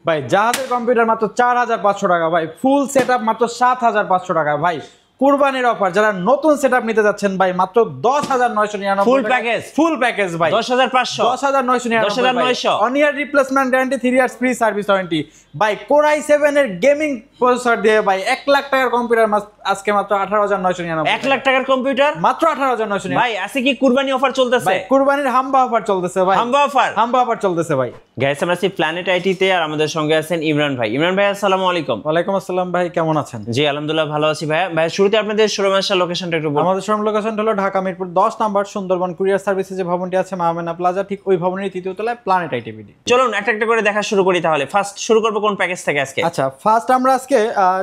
ভাই জাহাজের কম্পিউটার মাত্র 4500 টাকা ভাই, ফুল সেটআপ মাত্র 7500 টাকা ভাই। কুরবানির অফার, যারা নতুন সেটআপ নিতে যাচ্ছেন ভাই মাত্র 10999 ফুল প্যাকেজ, ফুল প্যাকেজ ভাই 10500 10999 10900 on year replacement guarantee, 3 years free service warranty ভাই। Core i7 এর গেমিং প্রসেসর দিয়ে ভাই 1 লাখ টাকার কম্পিউটার আজকে মাত্র 18999 1 লাখ টাকার কম্পিউটার মাত্র 18999 ভাই। আছে কি কুরবানি অফার চলতেছে ভাই? কুরবানির হাম্বা অফার চলতেছে ভাই, হাম্বা অফার চলতেছে ভাই। গাইস আমরা আছি প্ল্যানেট আইটি তে, আর আমাদের সঙ্গে আছেন ইমরান ভাই। ইমরান ভাই আসসালামু আলাইকুম। ওয়ালাইকুম আসসালাম ভাই, কেমন আছেন? জি আলহামদুলিল্লাহ ভালো আছি ভাই। ভাই শুরুতে আপনাদের শোরুমের লোকেশনটা একটু বলুন। আমাদের শোরুম লোকেশনটা হলো ঢাকা মিরপুর 10 নাম্বার সুন্দরবন কুরিয়ার সার্ভিসে যে ভবনটি আছে মাহমেনা প্লাজা, ঠিক ওই ভবনের তৃতীয় তলায় প্ল্যানেট আইটিভিডি। চলুন একটা একটা করে দেখা শুরু করি তাহলে। ফার্স্ট শুরু করব কোন প্যাকেজ থেকে আজকে? আচ্ছা, ফার্স্ট আমরা আজকে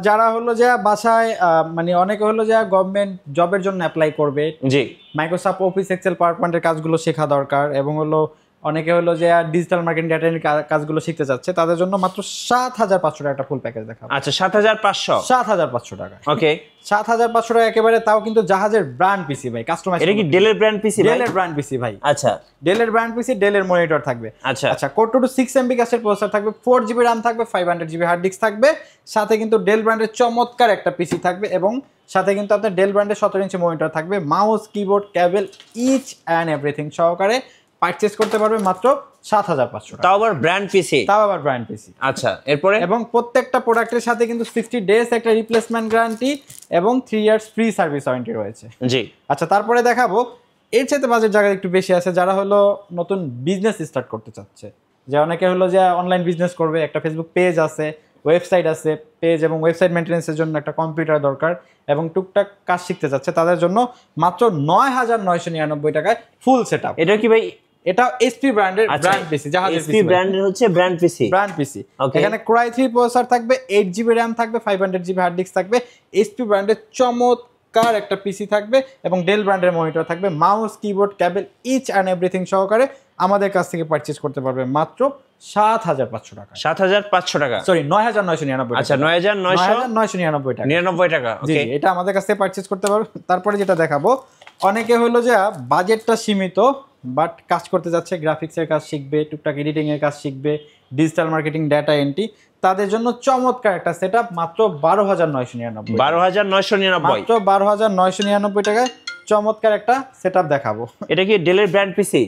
যারা হলো যে বাসায় মানে অনেকে হলো যে গভর্নমেন্ট জবের জন্য অ্যাপ্লাই করবে, জি মাইক্রোসফট অফিস এক্সেল পাওয়ার পয়েন্টের কাজগুলো শেখা দরকার, এবং হলো অনেকে হলো যে ডিজিটাল মার্কেটিং ডেটা কাজগুলো শিখতে যাচ্ছে, তাদের জন্য মাত্র 7500 টাকা একটা ফুল প্যাকেজ দেখাবো। আচ্ছা 7500 টাকা। ওকে 7500 টাকা একেবারে, তাও কিন্তু জাহাজের ব্র্যান্ড পিসি ভাই, কাস্টমাইজ। এটা কি ডেলের ব্র্যান্ড পিসি? ডেলের ব্র্যান্ড পিসি ভাই। আচ্ছা ডেলের ব্র্যান্ড পিসি, ডেলের মনিটর থাকবে। আচ্ছা কোর 6 MB ক্যাশের প্রসেসর থাকবে, 4GB RAM থাকবে, 500GB হার্ড ডিস্ক থাকবে, সাথে কিন্তু ডেল ব্র্যান্ডের চমৎকার একটা পিসি থাকবে, এবং সাথে কিন্তু আপনার ডেল ব্র্যান্ডের 17 ইঞ্চি মনিটর থাকবে, mouse keyboard cable each and everything সহকারে পারচেজ করতে পারবে মাত্র 7500 টাকা। তাও আবার ব্র্যান্ড পিসি? তাও আবার ব্র্যান্ড পিসি। আচ্ছা এরপরে? এবং প্রত্যেকটা প্রোডাক্টের সাথে কিন্তু 60 ডেজ একটা রিপ্লেসমেন্ট গ্যারান্টি এবং 3 ইয়ার্স ফ্রি সার্ভিস ওয়ারেন্টি রয়েছে। জি আচ্ছা তারপরে দেখাবো এর চাইতে বাজেট জায়গা একটু বেশি আছে, যারা হলো নতুন বিজনেস স্টার্ট করতে চাচ্ছে, যে অনেকে হলো যে অনলাইন বিজনেস করবে, একটা ফেসবুক পেজ আছে, ওয়েবসাইট আছে, পেজ এবং ওয়েবসাইট মেইনটেনেন্সের জন্য একটা কম্পিউটার দরকার, এবং টুকটাক কাজ শিখতে চাচ্ছে, তাদের জন্য মাত্র 9999 টাকায় ফুল সেটআপ। এটা কি ভাই? এটা এসপি ব্র্যান্ডের ব্র্যান্ড পিসি, জাহাজের এসপি ব্র্যান্ডের হচ্ছে ব্র্যান্ড পিসি। এখানে Core i3 প্রসেসর থাকবে, 8GB RAM থাকবে, 500GB হার্ড ডিস্ক থাকবে, এসপি ব্র্যান্ডের চমৎকার একটা পিসি থাকবে, এবং ডেল ব্র্যান্ডের মনিটর থাকবে, mouse keyboard cable each and everything সহকারে আমাদের কাছ থেকে পারচেজ করতে পারবে মাত্র 7500 টাকা। 7500 টাকা, সরি 9999। আচ্ছা 9999 টাকা, 99 টাকা। ওকে এটা আমাদের কাছ থেকে পারচেজ করতে পারবে। তারপরে যেটা দেখাবো, অনেকে হলো যে বাজেটটা সীমিত বাট কাজ করতে যাচ্ছে, গ্রাফিক্সের কাজ শিখবে, টুকটাক এডিটিং এর কাজ শিখবে, ডিজিটাল মার্কেটিং ডেটা এন্ট্রি, তাদের জন্য চমৎকার একটা সেটআপ মাত্র 12999। 12999 মাত্র 12999 টাকায় চমৎকার একটা সেটআপ দেখাবো। এটা কি ডেলের ব্র্যান্ড পিসি?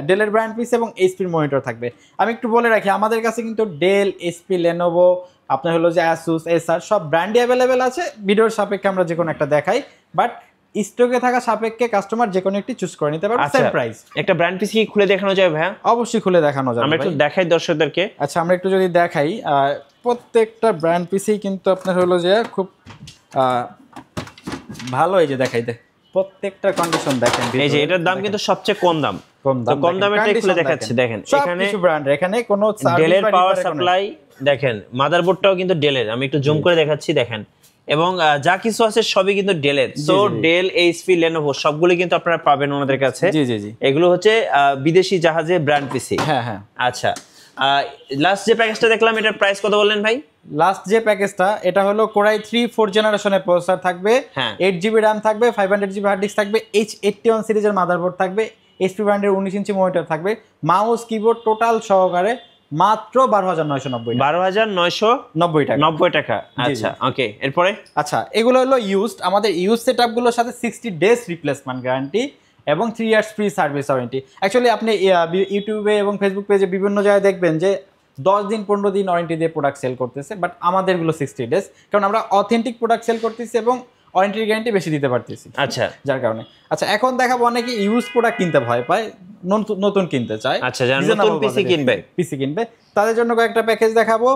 ডেলের ব্র্যান্ড পিসি এবং এইচপির মনিটর থাকবে। আমি একটু বলে রাখি, আমাদের কাছে কিন্তু ডেল, এইচপি, লেনোভো, আপনার হলো যে আসুস, এসার সব ব্র্যান্ডই অ্যাভেলেবেল আছে। ভিডিওর সাপেক্ষে আমরা যে কোনো একটা দেখাই, বাট স্টকে থাকা সাপেক্ষে কাস্টমার যে কোনো একটি চুজ করে নিতে পারবে, সেম প্রাইস। একটা ব্র্যান্ড পিসি কি খুলে দেখানো যাবে ভাই? অবশ্যই খুলে দেখানো যাবে। আমরা একটু দেখাই দর্শকদেরকে। আচ্ছা আমরা একটু যদি দেখাই, প্রত্যেকটা ব্র্যান্ড পিসি কিন্তু আপনার হলো যে খুব ভালো, এই যে দেখাই প্রত্যেকটা কন্ডিশন দেখেন। এই যে এটার দাম কিন্তু সবচেয়ে কম দাম, কম দামেরটাই খুলে দেখাচ্ছি। দেখেন এখানে ব্র্যান্ড, এখানে কোনো ডেলের পাওয়ার সাপ্লাই, দেখেন মাদারবোর্ডটাও কিন্তু ডেলের, আমি একটু জুম করে দেখাচ্ছি দেখেন, এবং যা কিছু আছে সবই কিন্তু ডেলের। সো ডেল, এইচপি, লেনোভো সবগুলো কিন্তু আপনারা পাবেন ওনাদের কাছে। জি জি জি, এগুলো হচ্ছে বিদেশি জাহাজে ব্র্যান্ড পিসি। হ্যাঁ হ্যাঁ। আচ্ছা লাস্ট যে প্যাকেজটা দেখলাম, এটার প্রাইস কত বললেন ভাই? লাস্ট যে প্যাকেজটা, এটা হলো Core i3 4th জেনারেশনের প্রসেসর থাকবে, 8GB RAM থাকবে, 500GB হার্ড ডিস্ক থাকবে, H81 সিরিজের মাদারবোর্ড থাকবে, এইচপি ব্র্যান্ডের 19 ইঞ্চি মনিটর থাকবে, মাউস কিবোর্ড টোটাল সহকারে মাত্র 12990। 12990 টাকা। আচ্ছা ওকে এরপরে? আচ্ছা এগুলো হলো ইউজড, আমাদের ইউজ সেটআপগুলোর সাথে 60 ডেজ রিপ্লেসমেন্ট গ্যারান্টি এবং 3 years free service warranty. Actually আপনি ইউটিউবে এবং ফেসবুক পেজে বিভিন্ন জায়গায় দেখবেন যে 10 দিন 15 দিন ওয়ারেন্টি দিয়ে প্রোডাক্ট সেল করতেছে, বাট আমাদেরগুলো 60 ডেজ, কারণ আমরা অথেন্টিক প্রোডাক্ট সেল করতেছি এবং ওয়ারেন্টির গ্যারান্টি বেশি দিতে পারতেছি। আচ্ছা যার কারণে আচ্ছা এখন দেখাবো, অনেকে ইউজ প্রোডাক্ট কিনতে ভয় পায়, নতুন কিনতে চায়। আচ্ছা যারা নতুন পিসি কিনবে তাদের জন্য কয়েকটা প্যাকেজ দেখাবো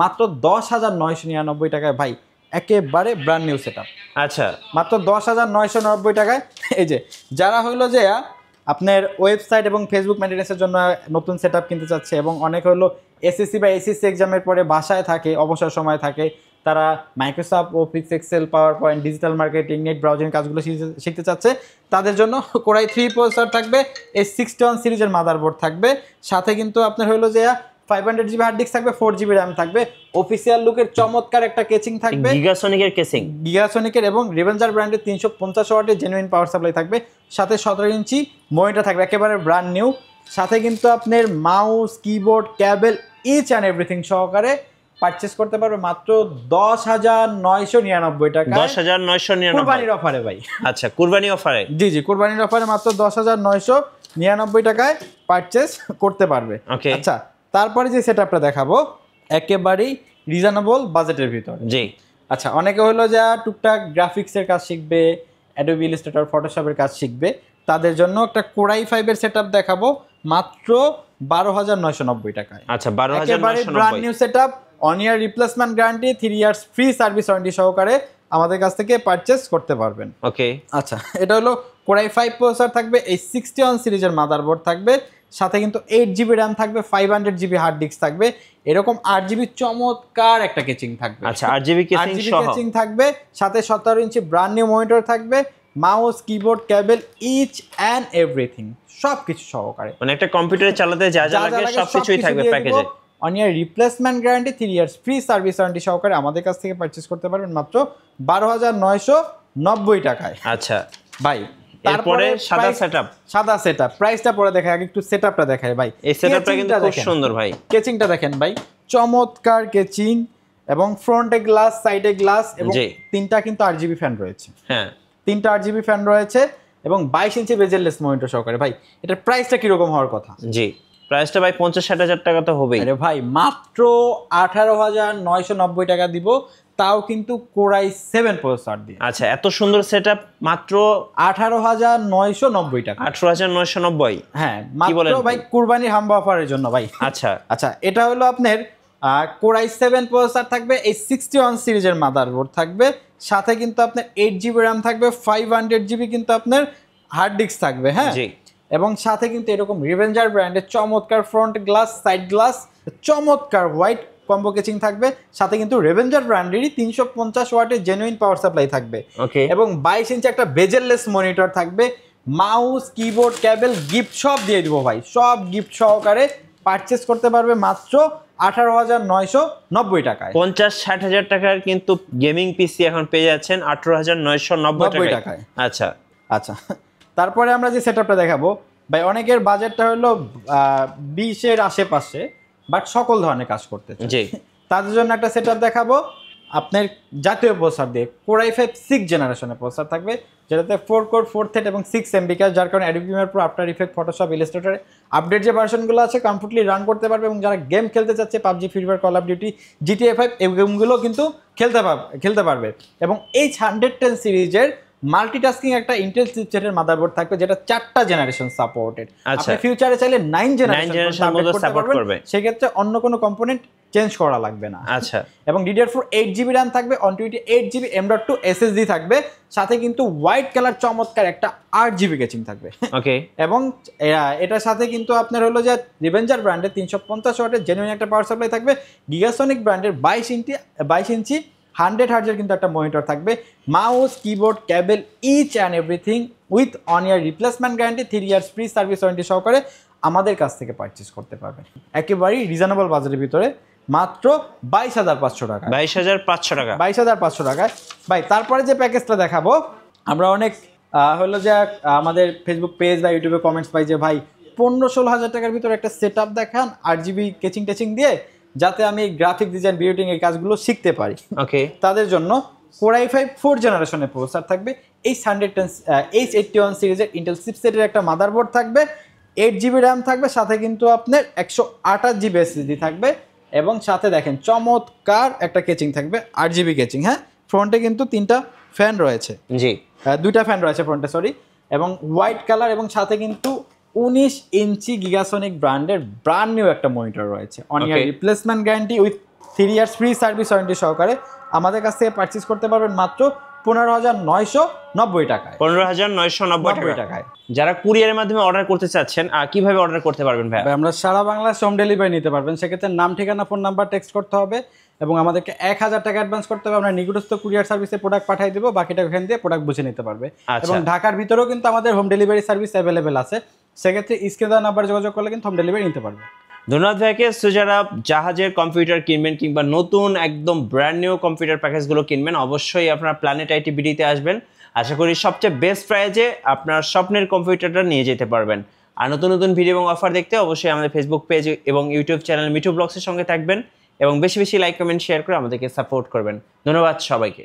মাত্র 10999 টাকায় ভাই, একেবারে ব্র্যান্ড নিউ সেটআপ। আচ্ছা মাত্র 10990 টাকায়। এই যে যারা হইলো যে আপনার ওয়েবসাইট এবং ফেসবুক মেইনটেনেন্সের জন্য নতুন সেটআপ কিনতে চাচ্ছে, এবং অনেক হলো এসএসসি বা এসএসসি এক্সামের পরে বাসায় থাকে, অবসর সময় থাকে, তারা Microsoft Office Excel, PowerPoint, digital marketing, net browsing কাজগুলো শিখতে চাচ্ছে, তাদের জন্য Core i3 প্রসেসর থাকবে, H61 সিরিজের মাদারবোর্ড থাকবে, সাথে কিন্তু আপনার হলো যে 500GB হার্ড ডিস্ক থাকবে, 4GB RAM থাকবে, অফিসিয়াল লুকের চমৎকার একটা কেচিং থাকবে, গিগাসনিকের এবং রেভেঞ্জার ব্র্যান্ডের 350 ওয়াটের জেনুইন পাওয়ার সাপ্লাই থাকবে, সাথে 17 ইঞ্চি মনিটর থাকবে, একেবারে ব্র্যান্ড নিউ, সাথে কিন্তু আপনার mouse keyboard cable each and everything সহকারে পারচেস করতে পারবে মাত্র 10,999 টাকা। 10,999 কুরবানির অফারে ভাই। আচ্ছা, কুরবানি অফারে, জি জি, কুরবানির অফারে মাত্র 10,999 টাকায় পারচেস করতে পারবে। ওকে, আচ্ছা, তারপরে যে সেটআপটা দেখাবো একেবারেই রিজনেবল বাজেটের ভিতর। জি। আচ্ছা, অনেকে হলো যা টুকটাক গ্রাফিক্সের কাজ শিখবে, অ্যাডোবি ইলাস্ট্রেটর, ফটোশপের কাজ শিখবে, তাদের জন্য একটা কোরাই 5 এর সেটআপ দেখাবো মাত্র 12,990 টাকায়। আচ্ছা, একেবারে brand 12,990। New setup, on year replacement guarantee, 3 years free service warranty সহকারে আমাদের কাছ থেকে পারচেস করতে পারবেন। ওকে, আচ্ছা, এটা হলো কোরাই 5 প্রসেসর থাকবে, এই 61 সিরিজের মাদারবোর্ড থাকবে, সাথে কিন্তু 8GB র্যাম থাকবে, 500GB হার্ড ডিস্ক থাকবে, এরকম 8GB চমৎকার একটা কেচিং থাকবে। আচ্ছা, 8GB কেসিং সহ কেচিং থাকবে, সাথে 17 ইঞ্চি ব্র্যান্ড নিউ মনিটর থাকবে, mouse, keyboard, cable, each and everything সবকিছু সহকারে, মানে একটা কম্পিউটারে চালাতে যা যা লাগে সবকিছুই থাকবে প্যাকেজে। On year replacement guarantee, 3 years free service warranty সহকারে আমাদের কাছ থেকে পারচেস করতে পারবেন মাত্র 12,990 টাকায়। আচ্ছা ভাই, তারপরে সাদা সেটআপ, সাদা সেটআপ প্রাইসটা পরে দেখাই, আগে একটু সেটআপটা দেখাই ভাই। এই সেটআপটা কিন্তু খুব সুন্দর ভাই, কেচিংটা দেখেন ভাই, চমৎকার কেচিং, এবং ফ্রন্টে গ্লাস, সাইডে গ্লাস, এবং তিনটা কিন্তু 8GB ফ্যান রয়েছে। হ্যাঁ, তিনটা 8GB ফ্যান রয়েছে, এবং 22 ইঞ্চি বেজেললেস মনিটর সহকারে। ভাই, এটার প্রাইসটা কিরকম হওয়ার কথা? জি, প্রাইসটা ভাই 50-60 হাজার টাকা তো হবেই। আরে ভাই, মাত্র 18,990 টাকা দিব, তাও কিন্তু কোরাই 7 প্রসেসর দিয়ে। আচ্ছা, এত সুন্দর সেটআপ মাত্র 18,990 টাকা। 18,990? হ্যাঁ, মাত্র ভাই কুরবানির হাম্বা অফারের জন্য ভাই। আচ্ছা আচ্ছা, এটা হলো আপনার কোরাই 7 প্রসেসর থাকবে, এই 61 সিরিজের মাদারবোর্ড থাকবে, সাথে কিন্তু আপনার 8GB র্যাম থাকবে, 500GB কিন্তু আপনার হার্ড ডিস্ক থাকবে। হ্যাঁ, এবং সাথে কিন্তু এরকম রিভেঞ্জার ব্র্যান্ডের চমৎকার ফ্রন্ট গ্লাস, সাইড গ্লাস, চমৎকার হোয়াইট কম্বো কেচিং থাকবে, সাথে কিন্তু রেভেঞ্জার ব্র্যান্ডেরই 350 ওয়াটের জেনুইন পাওয়ার সাপ্লাই থাকবে, এবং 22 ইঞ্চি একটা বেজেললেস মনিটর থাকবে, মাউস, কিবোর্ড, কেবল, গিফট সব দিয়ে দিব ভাই, সব গিফট সহকারে পারচেস করতে পারবে মাত্র 18,990 টাকায়। 50-60 হাজার টাকার কিন্তু গেমিং পিসি এখন পেয়ে যাচ্ছেন 18,990 টাকায়। আচ্ছা আচ্ছা, তারপরে আমরা যে সেটআপটা দেখাবো ভাই, অনেকের বাজেটটা হলো 20-এর আশেপাশে, বাট সকল ধরনের কাজ করতে চায়, জি, তাদের জন্য একটা সেটআপ দেখাবো আপনার জাতীয় প্রসেসর দিয়ে। কোরাই 5 6 জেনারেশনের প্রসেসর থাকবে, যেটাতে 4 কোর 4 থ্রেড এবং 6 MB ক্যাশ, যার কারণে Adobe Premiere Pro, After Effect, Photoshop, ইলাস্ট্রেটরে আপডেট যে ভার্সনগুলো আছে কমফর্টলি রান করতে পারবে, এবং যারা গেম খেলতে চাচ্ছে PUBG, free fire, call of duty, GTA 5 এই গেমগুলো কিন্তু খেলতে পারবে। এবং এই 110 সিরিজের মাল্টিটাস্কিং একটা ইন্টেল চিপসেটের মাদারবোর্ড থাকবে, যেটা 4টা জেনারেশন সাপোর্টেড। আপনি ফিউচারে চাইলে 9 জেনারেশন সাপোর্ট করবে, সেক্ষেত্রে অন্য কোনো কম্পোনেন্ট চেঞ্জ করা লাগবে না। আচ্ছা, এবং DDR4 8GB র্যাম থাকবে, 128GB M.2 SSD থাকবে, সাথে কিন্তু হোয়াইট কালার চমৎকার একটা 8GB কেচিং থাকবে। ওকে, এবং এটার সাথে কিন্তু আপনার হলো যে রিভেঞ্জার ব্র্যান্ডের 350 ওয়াটের জেনুইন একটা পাওয়ার সাপ্লাই থাকবে, গিগাসনিক ব্র্যান্ডের 22 ইঞ্চি 100 হার্জের কিন্তু একটা মনিটর থাকবে, mouse, keyboard, cable, each and everything with one year replacement guarantee, 3 years free service warranty সহকারে আমাদের কাছ থেকে পারচেস করতে পারবেন একেবারেই রিজনেবল বাজারের ভিতরে মাত্র 22,500 টাকা। 22,500 টাকা, 22,500 টাকায় ভাই। তারপরে যে প্যাকেজটা দেখাবো, আমরা অনেক হলো যে আমাদের ফেসবুক পেজ বা ইউটিউবে কমেন্টস পাই যে ভাই 15-16 হাজার টাকার ভিতরে একটা সেটআপ দেখান 8GB কেচিং দিয়ে, যাতে আমি গ্রাফিক ডিজাইন, বিউটিং এই কাজগুলো শিখতে পারি। ওকে, তাদের জন্য কোরাই 5 4 জেনারেশনের প্রসেসর থাকবে, এই 181 সিরিজের ইন্টেল চিপসেটের একটা মাদারবোর্ড থাকবে, 8GB র্যাম থাকবে, সাথে কিন্তু আপনার 128GB SSD থাকবে, এবং সাথে দেখেন চমৎকার একটা কেচিং থাকবে, 8GB কেচিং। হ্যাঁ, ফ্রন্টে কিন্তু 3টা ফ্যান রয়েছে, জি, 2টা ফ্যান রয়েছে ফ্রন্টে, সরি, এবং হোয়াইট কালার, এবং সাথে কিন্তু 19 ইঞ্চি গিগাসনিক ব্র্যান্ডের ব্র্যান্ড নিউ একটা মনিটর রয়েছে, on year replacement guarantee with 3 years free service warranty সহকারে আমাদের কাছ থেকে পারচেজ করতে পারবেন মাত্র 15,990 টাকায়। 15,990 টাকায়। যারা কুরিয়ারের মাধ্যমে অর্ডার করতে চাচ্ছেন, কিভাবে অর্ডার করতে পারবেন ভাই? আমরা সারা বাংলাদেশ হোম ডেলিভারি নিতে পারবেন, সেক্ষেত্রে নাম, ঠিকানা, ফোন নাম্বার টেক্সট করতে হবে, এবং আমাদেরকে 1,000 টাকা অ্যাডভান্স করতে হবে। আমরা নিকটস্থ কুরিয়ার সার্ভিসে প্রোডাক্ট পাঠিয়ে দেবো, বাকিটা ওখান দিয়ে প্রোডাক্ট বুঝে নিতে পারবে। এবং ঢাকার ভিতরেও কিন্তু আমাদের হোম ডেলিভারি সার্ভিস অ্যাভেলেবেল আছে, সেক্ষেত্রে স্ক্রিনে দেওয়া নাম্বার যোগাযোগ করলে কিন্তু হোম ডেলিভারি নিতে পারবে। ধন্যবাদ ভাইকে। সো যারা জাহাজের কম্পিউটার কিনবেন কিংবা নতুন একদম ব্র্যান্ড নিউ কম্পিউটার প্যাকেজগুলো কিনবেন, অবশ্যই আপনারা প্ল্যানেট আইটি বিডিতে আসবেন। আশা করি সবচেয়ে বেস্ট প্রাইজে আপনার স্বপ্নের কম্পিউটারটা নিয়ে যেতে পারবেন। আর নতুন নতুন ভিডিও এবং অফার দেখতে অবশ্যই আমাদের ফেসবুক পেজ এবং ইউটিউব চ্যানেল মিঠু ব্লগসের সঙ্গে থাকবেন এবং বেশি বেশি লাইক কমেন্ট শেয়ার করে আমাদেরকে সাপোর্ট করবেন। ধন্যবাদ সবাইকে।